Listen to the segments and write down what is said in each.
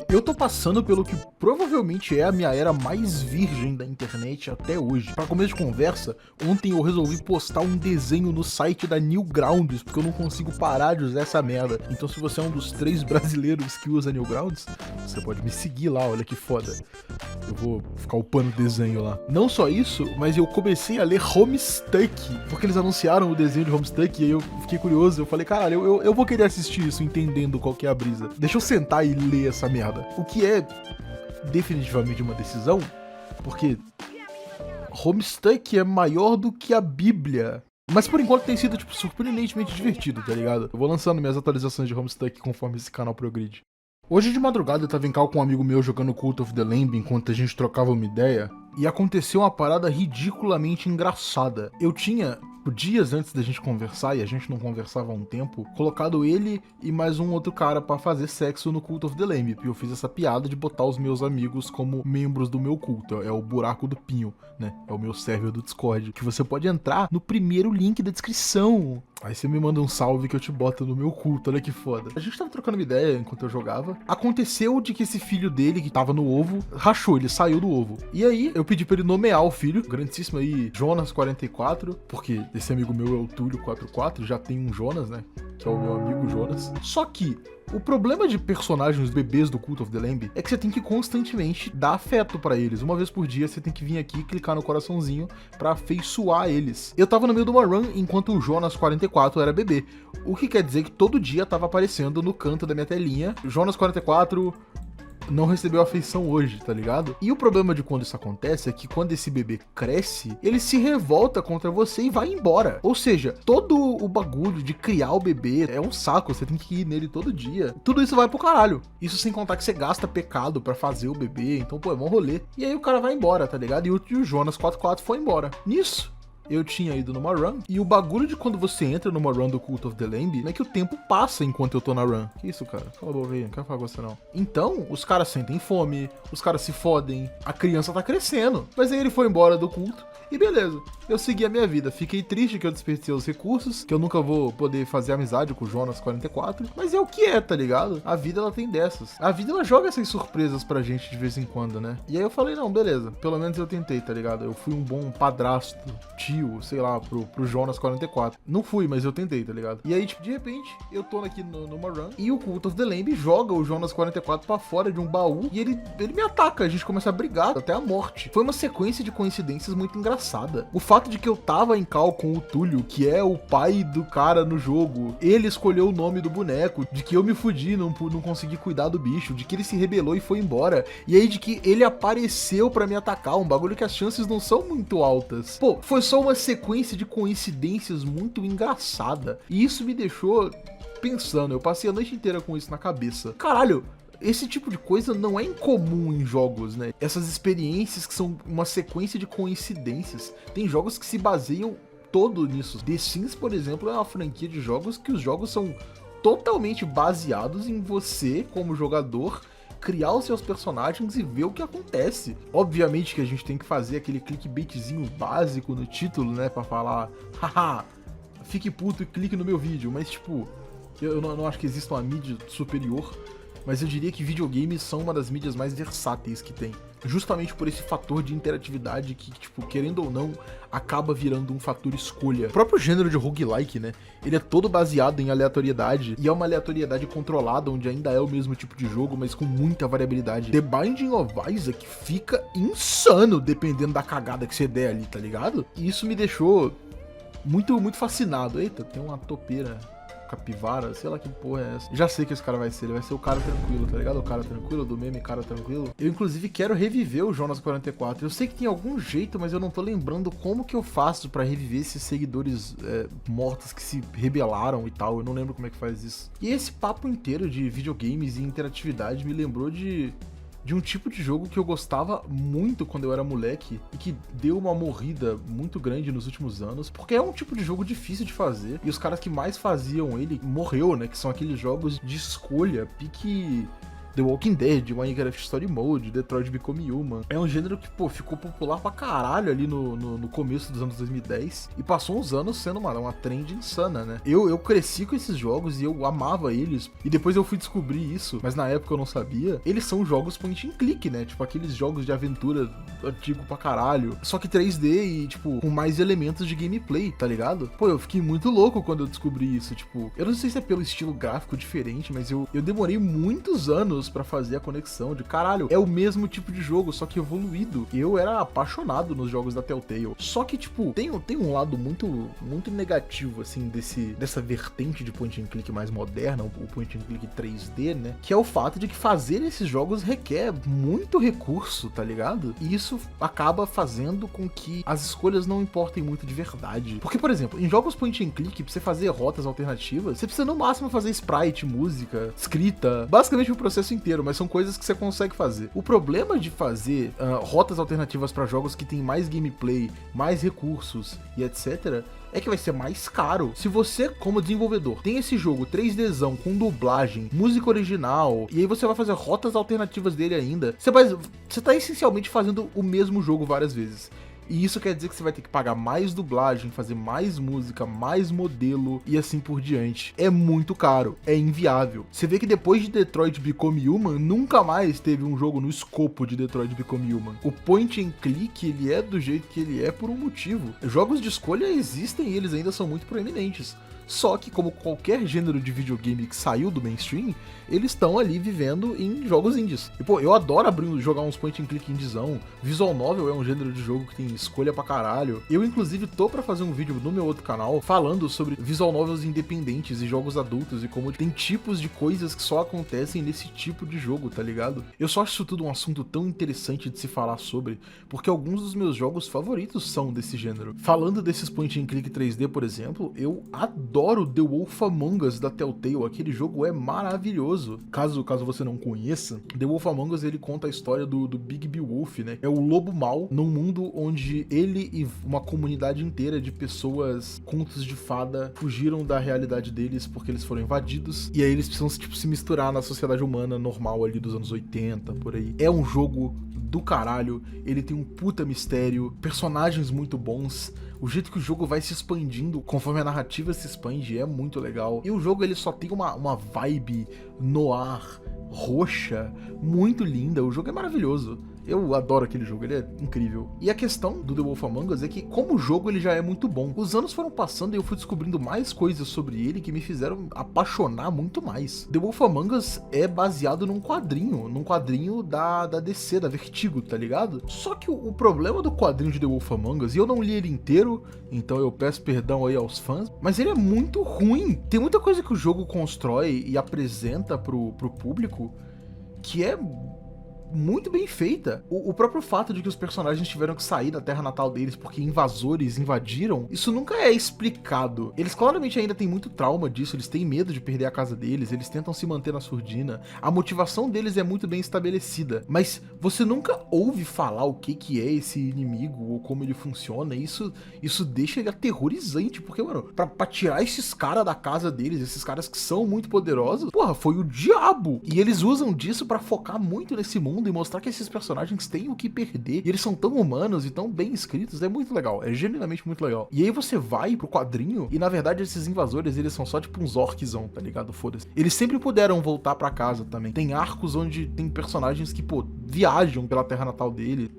Eu tô passando pelo que provavelmente é a minha era mais virgem da internet até hoje. Pra começo de conversa, ontem eu resolvi postar um desenho no site da Newgrounds, porque eu não consigo parar de usar essa merda. Então se você é um dos 3 brasileiros que usa Newgrounds, você pode me seguir lá, olha que foda. Eu vou ficar upando o desenho lá. Não só isso, mas eu comecei a ler Homestuck, porque eles anunciaram o desenho de Homestuck e aí eu fiquei curioso. Eu falei, caralho, eu vou querer assistir isso, entendendo qual que é a brisa. Deixa eu sentar e ler essa merda. O que é definitivamente uma decisão, porque Homestuck é maior do que a Bíblia. Mas por enquanto tem sido, tipo, surpreendentemente divertido, tá ligado? Eu vou lançando minhas atualizações de Homestuck conforme esse canal progride. Hoje de madrugada eu tava em call com um amigo meu jogando Cult of the Lamb enquanto a gente trocava uma ideia, e aconteceu uma parada ridiculamente engraçada. Eu tinha, dias antes da gente conversar, e a gente não conversava há um tempo, colocado ele e mais um outro cara pra fazer sexo no Cult of the Lamb, e eu fiz essa piada de botar os meus amigos como membros do meu culto, é o buraco do pinho, né, é o meu server do Discord, que você pode entrar no primeiro link da descrição. Aí você me manda um salve que eu te boto no meu culto, olha que foda. A gente tava trocando uma ideia enquanto eu jogava. Aconteceu de que esse filho dele, que tava no ovo, rachou, ele saiu do ovo. E aí, eu pedi pra ele nomear o filho, grandíssimo aí, Jonas44, porque esse amigo meu é o Túlio44, já tem um Jonas, né, que é o meu amigo Jonas. Só que o problema de personagens bebês do Cult of the Lamb é que você tem que constantemente dar afeto pra eles. Uma vez por dia você tem que vir aqui e clicar no coraçãozinho pra afeiçoar eles. Eu tava no meio de uma run enquanto o Jonas44 era bebê. O que quer dizer que todo dia tava aparecendo no canto da minha telinha Jonas44 não recebeu afeição hoje, tá ligado? E o problema de quando isso acontece é que quando esse bebê cresce, ele se revolta contra você e vai embora. Ou seja, todo o bagulho de criar o bebê é um saco, você tem que ir nele todo dia. Tudo isso vai pro caralho. Isso sem contar que você gasta pecado pra fazer o bebê, então pô, é mó rolê. E aí o cara vai embora, tá ligado? E o Jonas44 foi embora. Nisso, eu tinha ido numa run, e o bagulho de quando você entra numa run do Cult of the Lamb é que o tempo passa enquanto eu tô na run. Que isso, cara? Cala a boca aí, não quero falar com você não. Então, os caras sentem fome, os caras se fodem, a criança tá crescendo. Mas aí ele foi embora do culto, e beleza, eu segui a minha vida. Fiquei triste que eu desperdicei os recursos, que eu nunca vou poder fazer amizade com o Jonas44, mas é o que é, tá ligado? A vida, ela tem dessas. A vida, ela joga essas surpresas pra gente de vez em quando, né? E aí eu falei, não, beleza, pelo menos eu tentei, tá ligado? Eu fui um bom padrasto, tio, sei lá, pro Jonas44. Não fui, mas eu tentei, tá ligado? E aí, tipo, de repente, eu tô aqui numa run, e o Cult of the Lamb joga o Jonas44 pra fora de um baú, e ele me ataca, a gente começa a brigar até a morte. Foi uma sequência de coincidências muito engraçada. O fato de que eu tava em call com o Túlio, que é o pai do cara no jogo, ele escolheu o nome do boneco, de que eu me fudi, não consegui cuidar do bicho, de que ele se rebelou e foi embora, e aí de que ele apareceu pra me atacar, um bagulho que as chances não são muito altas. Pô, foi só uma sequência de coincidências muito engraçada, e isso me deixou pensando, eu passei a noite inteira com isso na cabeça. Caralho, esse tipo de coisa não é incomum em jogos, né? Essas experiências que são uma sequência de coincidências. Tem jogos que se baseiam todo nisso. The Sims, por exemplo, é uma franquia de jogos que os jogos são totalmente baseados em você, como jogador, criar os seus personagens e ver o que acontece. Obviamente que a gente tem que fazer aquele clickbaitzinho básico no título, né? Pra falar, haha, fique puto e clique no meu vídeo. Mas, tipo, eu não acho que exista uma mídia superior, mas eu diria que videogames são uma das mídias mais versáteis que tem. Justamente por esse fator de interatividade que, tipo, querendo ou não, acaba virando um fator escolha. O próprio gênero de roguelike, né? Ele é todo baseado em aleatoriedade, e é uma aleatoriedade controlada, onde ainda é o mesmo tipo de jogo, mas com muita variabilidade. The Binding of Isaac fica insano dependendo da cagada que você der ali, tá ligado? E isso me deixou muito, muito fascinado. Eita, tem uma topeira capivara, sei lá que porra é essa. Já sei que esse cara vai ser, ele vai ser o cara tranquilo, tá ligado? O cara tranquilo, do meme cara tranquilo. Eu, inclusive, quero reviver o Jonas44. Eu sei que tem algum jeito, mas eu não tô lembrando como que eu faço pra reviver esses seguidores mortos que se rebelaram e tal. Eu não lembro como é que faz isso. E esse papo inteiro de videogames e interatividade me lembrou de um tipo de jogo que eu gostava muito quando eu era moleque e que deu uma morrida muito grande nos últimos anos, porque é um tipo de jogo difícil de fazer, e os caras que mais faziam ele morreu, né, que são aqueles jogos de escolha, pique The Walking Dead, Minecraft Story Mode, Detroit Become Human. É um gênero que, pô, ficou popular pra caralho ali no começo dos anos 2010 e passou uns anos sendo uma trend insana, né? Eu cresci com esses jogos e eu amava eles, e depois eu fui descobrir isso, mas na época eu não sabia. Eles são jogos point and click, né? Tipo, aqueles jogos de aventura antigo pra caralho, só que 3D e, tipo, com mais elementos de gameplay, tá ligado? Pô, eu fiquei muito louco quando eu descobri isso, tipo, eu não sei se é pelo estilo gráfico diferente, mas eu demorei muitos anos pra fazer a conexão de, caralho, é o mesmo tipo de jogo, só que evoluído. Eu era apaixonado nos jogos da Telltale, só que, tipo, tem um lado muito negativo, assim, dessa vertente de point and click mais moderna, o point and click 3D, né, que é o fato de que fazer esses jogos requer muito recurso, tá ligado? E isso acaba fazendo com que as escolhas não importem muito de verdade. Porque, por exemplo, em jogos point and click, pra você fazer rotas alternativas, você precisa no máximo fazer sprite, música, escrita, basicamente o processo inteiro, mas são coisas que você consegue fazer. O problema de fazer rotas alternativas pra jogos que tem mais gameplay, mais recursos e etc., é que vai ser mais caro. Se você, como desenvolvedor, tem esse jogo 3Dzão com dublagem, música original, e aí você vai fazer rotas alternativas dele ainda, você tá essencialmente fazendo o mesmo jogo várias vezes. E isso quer dizer que você vai ter que pagar mais dublagem, fazer mais música, mais modelo e assim por diante. É muito caro, é inviável. Você vê que depois de Detroit Become Human, nunca mais teve um jogo no escopo de Detroit Become Human. O point and click, ele é do jeito que ele é por um motivo. Jogos de escolha existem e eles ainda são muito proeminentes. Só que, como qualquer gênero de videogame que saiu do mainstream, eles estão ali vivendo em jogos indies. E, pô, eu adoro jogar uns point and click indiezão. Visual Novel é um gênero de jogo que tem escolha pra caralho. Eu, inclusive, tô pra fazer um vídeo no meu outro canal falando sobre Visual Novels independentes e jogos adultos e como tem tipos de coisas que só acontecem nesse tipo de jogo, tá ligado? Eu só acho isso tudo um assunto tão interessante de se falar sobre, porque alguns dos meus jogos favoritos são desse gênero. Falando desses point and click 3D, por exemplo, eu adoro The Wolf Among Us da Telltale. Aquele jogo é maravilhoso. Caso você não conheça, The Wolf Among Us, ele conta a história do Big Beowulf, né? É o lobo mau num mundo onde ele e uma comunidade inteira de pessoas, contos de fada, fugiram da realidade deles porque eles foram invadidos, e aí eles precisam se misturar na sociedade humana normal ali dos anos 80, por aí. É um jogo do caralho, ele tem um puta mistério, personagens muito bons, o jeito que o jogo vai se expandindo conforme a narrativa se expande é muito legal. E o jogo, ele só tem uma vibe noir, roxa, muito linda. O jogo é maravilhoso. Eu adoro aquele jogo, ele é incrível. E a questão do The Wolf Among Us é que, como o jogo ele já é muito bom, os anos foram passando e eu fui descobrindo mais coisas sobre ele que me fizeram apaixonar muito mais. The Wolf Among Us é baseado num quadrinho da DC, da Vertigo, tá ligado? Só que o problema do quadrinho de The Wolf Among Us, e eu não li ele inteiro, então eu peço perdão aí aos fãs, mas ele é muito ruim. Tem muita coisa que o jogo constrói e apresenta pro público que é muito bem feita. O próprio fato de que os personagens tiveram que sair da terra natal deles porque invasores invadiram, isso nunca é explicado. Eles claramente ainda têm muito trauma disso, eles têm medo de perder a casa deles, eles tentam se manter na surdina. A motivação deles é muito bem estabelecida, mas você nunca ouve falar o que é esse inimigo ou como ele funciona. Isso deixa ele aterrorizante, porque, mano, pra tirar esses caras da casa deles, esses caras que são muito poderosos, porra, foi o diabo. E eles usam disso pra focar muito nesse mundo e mostrar que esses personagens têm o que perder, e eles são tão humanos e tão bem escritos. É muito legal, é genuinamente muito legal. E aí você vai pro quadrinho e, na verdade, esses invasores, eles são só tipo uns orczão, tá ligado? Foda-se. Eles sempre puderam voltar pra casa também. Tem arcos onde tem personagens que, pô, viajam pela terra natal dele.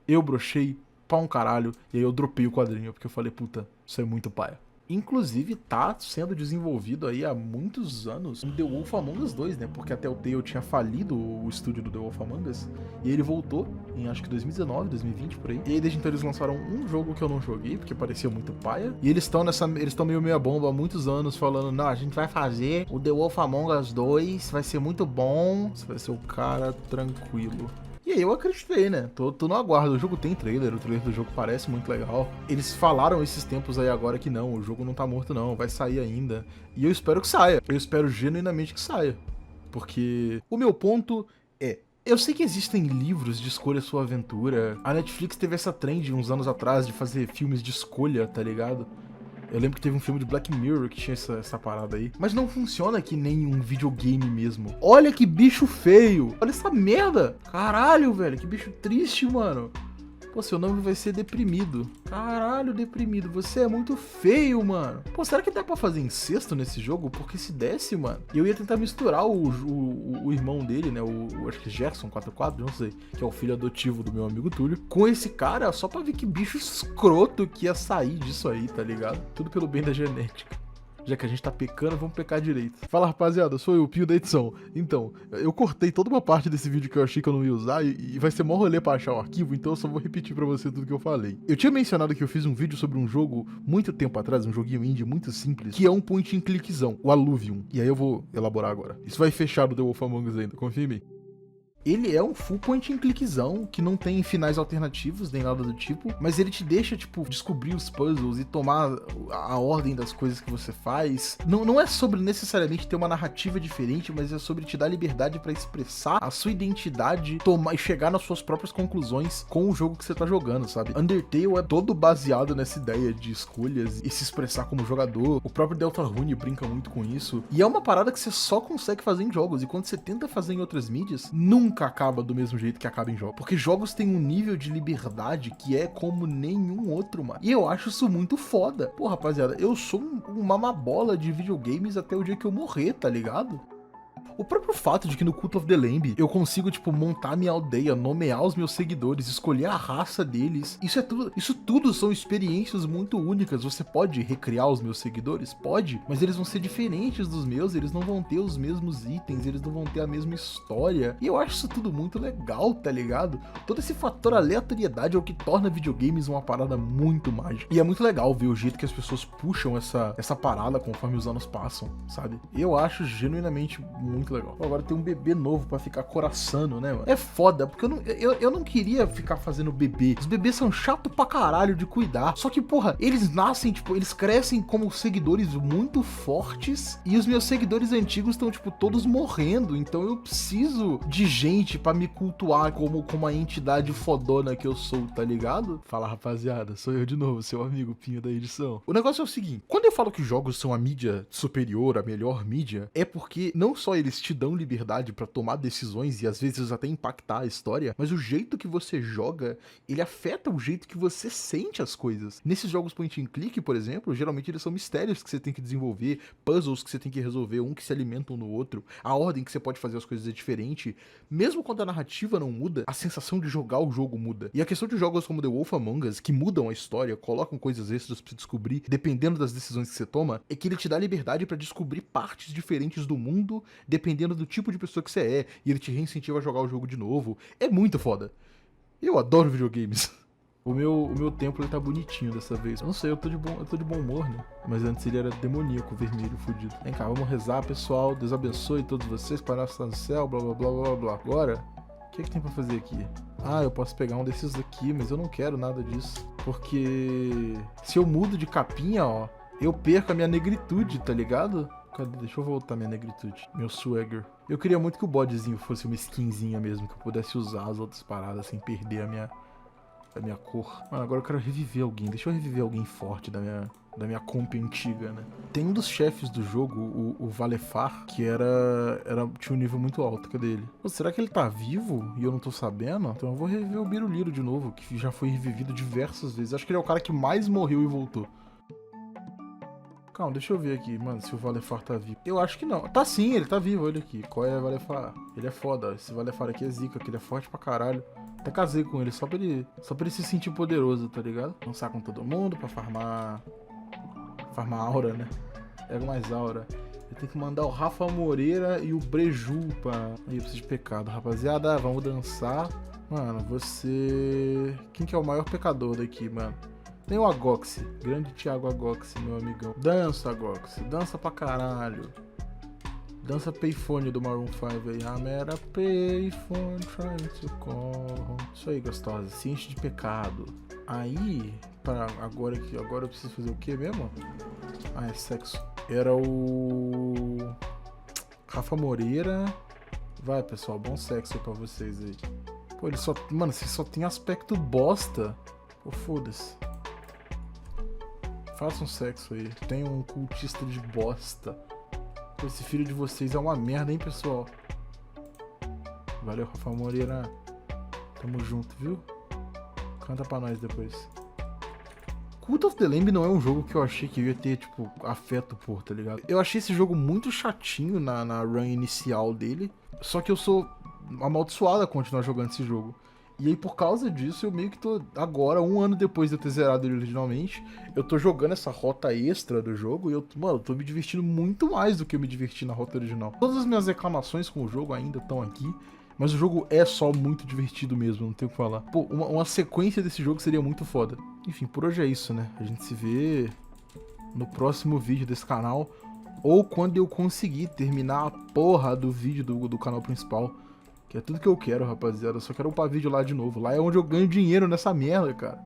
Eu brochei pra um caralho, e aí eu dropei o quadrinho, porque eu falei, puta, isso é muito paia. Inclusive tá sendo desenvolvido aí há muitos anos um The Wolf Among Us 2, né? Porque a Telltale tinha falido o estúdio do The Wolf Among Us e ele voltou em acho que 2019, 2020 por aí. E aí desde então eles lançaram um jogo que eu não joguei porque parecia muito paia. E eles estão meio meia bomba há muitos anos falando: "Não, a gente vai fazer o The Wolf Among Us 2, vai ser muito bom, você vai ser o cara tranquilo". E aí eu acreditei, né? Tô no aguardo. O jogo tem trailer, o trailer do jogo parece muito legal. Eles falaram esses tempos aí agora que não, o jogo não tá morto não, vai sair ainda. E eu espero que saia. Eu espero genuinamente que saia. Porque o meu ponto é, eu sei que existem livros de escolha sua aventura. A Netflix teve essa trend uns anos atrás de fazer filmes de escolha, tá ligado? Eu lembro que teve um filme de Black Mirror que tinha essa parada aí. Mas não funciona que nem um videogame mesmo. Olha que bicho feio. Olha essa merda. Caralho, velho. Que bicho triste, mano. Pô, seu nome vai ser Deprimido. Caralho, Deprimido. Você é muito feio, mano. Pô, será que dá pra fazer incesto nesse jogo? Porque se desse, mano. Eu ia tentar misturar o irmão dele, né? Acho que Gerson 44, não sei. Que é o filho adotivo do meu amigo Túlio. Com esse cara, só pra ver que bicho escroto que ia sair disso aí, tá ligado? Tudo pelo bem da genética. Já que a gente tá pecando, vamos pecar direito. Fala, rapaziada, sou eu, o Pio da edição. Então, eu cortei toda uma parte desse vídeo que eu achei que eu não ia usar e vai ser mó rolê pra achar o arquivo, então eu só vou repetir pra você tudo que eu falei. Eu tinha mencionado que eu fiz um vídeo sobre um jogo muito tempo atrás, um joguinho indie muito simples, que é um point and clickzão, o Alluvium. E aí eu vou elaborar agora. Isso vai fechar no The Wolf Among Us ainda, confia em mim. Ele é um full point and clickzão, que não tem finais alternativos, nem nada do tipo, mas ele te deixa, tipo, descobrir os puzzles e tomar a ordem das coisas que você faz. Não é sobre necessariamente ter uma narrativa diferente, mas é sobre te dar liberdade pra expressar a sua identidade, tomar e chegar nas suas próprias conclusões com o jogo que você tá jogando, sabe? Undertale é todo baseado nessa ideia de escolhas e se expressar como jogador. O próprio Deltarune brinca muito com isso. E é uma parada que você só consegue fazer em jogos, e quando você tenta fazer em outras mídias, nunca acaba do mesmo jeito que acaba em jogos. Porque jogos têm um nível de liberdade que é como nenhum outro, mano. E eu acho isso muito foda. Pô, rapaziada, eu sou uma mamabola de videogames até o dia que eu morrer, tá ligado? O próprio fato de que no Cult of the Lamb eu consigo, tipo, montar minha aldeia, nomear os meus seguidores, escolher a raça deles, isso tudo são experiências muito únicas. Você pode recriar os meus seguidores? Pode, mas eles vão ser diferentes dos meus, eles não vão ter os mesmos itens, eles não vão ter a mesma história. E eu acho isso tudo muito legal, tá ligado? Todo esse fator aleatoriedade é o que torna videogames uma parada muito mágica. E é muito legal ver o jeito que as pessoas puxam essa parada conforme os anos passam, sabe? Eu acho genuinamente muito legal. Agora tem um bebê novo pra ficar coraçando, né, mano? É foda, porque eu não queria ficar fazendo bebê. Os bebês são chato pra caralho de cuidar. Só que, porra, eles nascem, tipo, eles crescem como seguidores muito fortes e os meus seguidores antigos estão, tipo, todos morrendo. Então eu preciso de gente pra me cultuar como a entidade fodona que eu sou, tá ligado? Fala, rapaziada, sou eu de novo, seu amigo Pinho da edição. O negócio é o seguinte, quando eu falo que jogos são a mídia superior, a melhor mídia, é porque não só eles te dão liberdade pra tomar decisões e às vezes até impactar a história, mas o jeito que você joga, ele afeta o jeito que você sente as coisas. Nesses jogos point and click, por exemplo, geralmente eles são mistérios que você tem que desenvolver, puzzles que você tem que resolver, um que se alimentam no outro, a ordem que você pode fazer as coisas é diferente. Mesmo quando a narrativa não muda, a sensação de jogar o jogo muda. E a questão de jogos como The Wolf Among Us, que mudam a história, colocam coisas extras pra você descobrir, dependendo das decisões que você toma, é que ele te dá liberdade pra descobrir partes diferentes do mundo, dependendo do tipo de pessoa que você é, e ele te reincentiva a jogar o jogo de novo. É muito foda. Eu adoro videogames. O meu templo ele tá bonitinho dessa vez. Eu não sei, eu tô de bom humor, né? Mas antes ele era demoníaco, vermelho, fudido. Vem cá, vamos rezar, pessoal. Deus abençoe todos vocês, Pai Nosso que está no céu, blá blá blá blá blá. Agora, o que tem pra fazer aqui? Ah, eu posso pegar um desses daqui, mas eu não quero nada disso. Porque se eu mudo de capinha, ó, eu perco a minha negritude, tá ligado? Cadê? Deixa eu voltar minha negritude. Meu swagger. Eu queria muito que o bodezinho fosse uma skinzinha mesmo, que eu pudesse usar as outras paradas sem perder a minha cor. Mano, agora eu quero reviver alguém. Deixa eu reviver alguém forte da minha comp antiga, né? Tem um dos chefes do jogo, o Valefar, que tinha um nível muito alto. Cadê ele? Pô, será que ele tá vivo e eu não tô sabendo? Então eu vou reviver o Biruliro de novo, que já foi revivido diversas vezes. Acho que ele é o cara que mais morreu e voltou. Calma, deixa eu ver aqui, mano, se o Valefar tá vivo. Eu acho que não. Tá sim, ele tá vivo, olha aqui. Qual é o Valefar? Ele é foda, esse Valefar aqui é zica, que ele é forte pra caralho. Até casei com ele, só pra ele se sentir poderoso, tá ligado? Lançar com todo mundo pra farmar aura, né? Pega mais aura. Eu tenho que mandar o Rafa Moreira e o Breju pra... Aí, eu preciso de pecado, rapaziada. Vamos dançar. Mano, você... Quem que é o maior pecador daqui, mano? Tem o Agoxi, grande Thiago Agoxi, meu amigão. Dança, Agoxi, dança pra caralho. Dança Payphone do Maroon 5 aí. I'm at a payphone trying to call. Isso aí, gostosa, se enche de pecado. Aí, agora eu preciso fazer o que mesmo? Ah, é sexo. Era o... Rafa Moreira. Vai, pessoal, bom sexo aí pra vocês aí. Pô, ele só... Mano, você só tem aspecto bosta. Pô, foda-se. Façam sexo aí. Tem um cultista de bosta. Esse filho de vocês é uma merda, hein, pessoal? Valeu, Rafa Moreira. Tamo junto, viu? Canta pra nós depois. Cult of the Lamb não é um jogo que eu achei que eu ia ter, tipo, afeto por, tá ligado? Eu achei esse jogo muito chatinho na run inicial dele, só que eu sou amaldiçoado a continuar jogando esse jogo. E aí, por causa disso, eu meio que tô agora, um ano depois de eu ter zerado ele originalmente, eu tô jogando essa rota extra do jogo e eu tô me divertindo muito mais do que eu me diverti na rota original. Todas as minhas reclamações com o jogo ainda estão aqui, mas o jogo é só muito divertido mesmo, não tenho o que falar. Pô, uma sequência desse jogo seria muito foda. Enfim, por hoje é isso, né? A gente se vê no próximo vídeo desse canal, ou quando eu conseguir terminar a porra do vídeo do canal principal. Que é tudo que eu quero, rapaziada. Eu só quero upar vídeo lá de novo. Lá é onde eu ganho dinheiro nessa merda, cara.